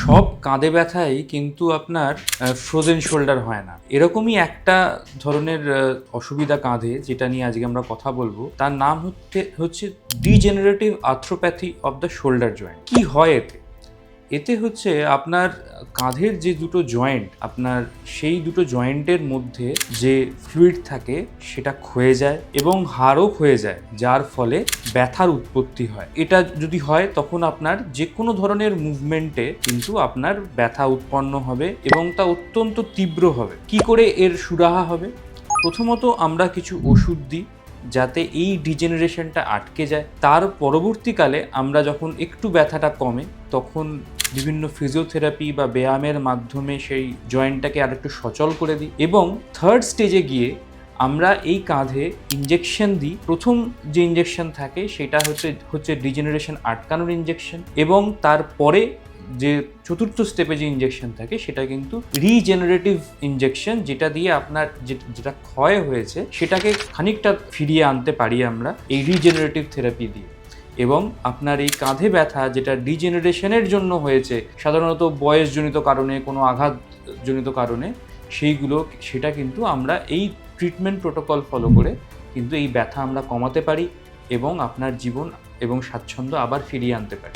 সব কাঁধে ব্যথাই কিন্তু আপনার ফ্রোজেন শোল্ডার হয় না। এরকমই একটা ধরনের অসুবিধা কাঁধে, যেটা নিয়ে আজকে আমরা কথা বলবো, তার নাম হচ্ছে degenerative arthropathy of the shoulder joint. কি হয় এতে হচ্ছে আপনার কাঁধের যে দুটো জয়েন্ট, আপনার সেই দুটো জয়েন্টের মধ্যে যে ফ্লুইড থাকে সেটা ক্ষয়ে যায় এবং হাড়ও ক্ষয়ে যায়, যার ফলে ব্যথার উৎপত্তি হয়। এটা যদি হয় তখন আপনার যে কোনো ধরনের মুভমেন্টে কিন্তু আপনার ব্যথা উৎপন্ন হবে এবং তা অত্যন্ত তীব্র হবে। কি করে এর সুরাহা হবে? প্রথমত আমরা কিছু ওষুধ দিই যাতে এই ডিজেনারেশনটা আটকে যায়। তার পরবর্তীকালে আমরা যখন একটু ব্যথাটা কমে তখন বিভিন্ন ফিজিওথেরাপি বা ব্যায়ামের মাধ্যমে সেই জয়েন্টটাকে আরেকটু সচল করে দিই এবং থার্ড স্টেজে আমরা এই কাঁধে ইনজেকশন দিই। প্রথম যে ইনজেকশন থাকে সেটা হচ্ছে ডিজেনারেশন আটকানোর ইনজেকশন, এবং তারপরে যে চতুর্থ স্টেপে যে ইনজেকশন থাকে সেটা কিন্তু রিজেনারেটিভ ইনজেকশন, যেটা দিয়ে আপনার যেটা ক্ষয় হয়েছে সেটাকে খানিকটা ফিরিয়ে আনতে পারি আমরা এই রিজেনারেটিভ থেরাপি দিয়ে। এবং আপনার এই কাঁধে ব্যথা যেটা ডিজেনারেশনের জন্য হয়েছে, সাধারণত বয়সজনিত কারণে, কোনো আঘাতজনিত কারণে, সেটা কিন্তু আমরা এই ট্রিটমেন্ট প্রোটোকল ফলো করে কিন্তু এই ব্যথা আমরা কমাতে পারি এবং আপনার জীবন এবং স্বাচ্ছন্দ্য আবার ফিরিয়ে আনতে পারি।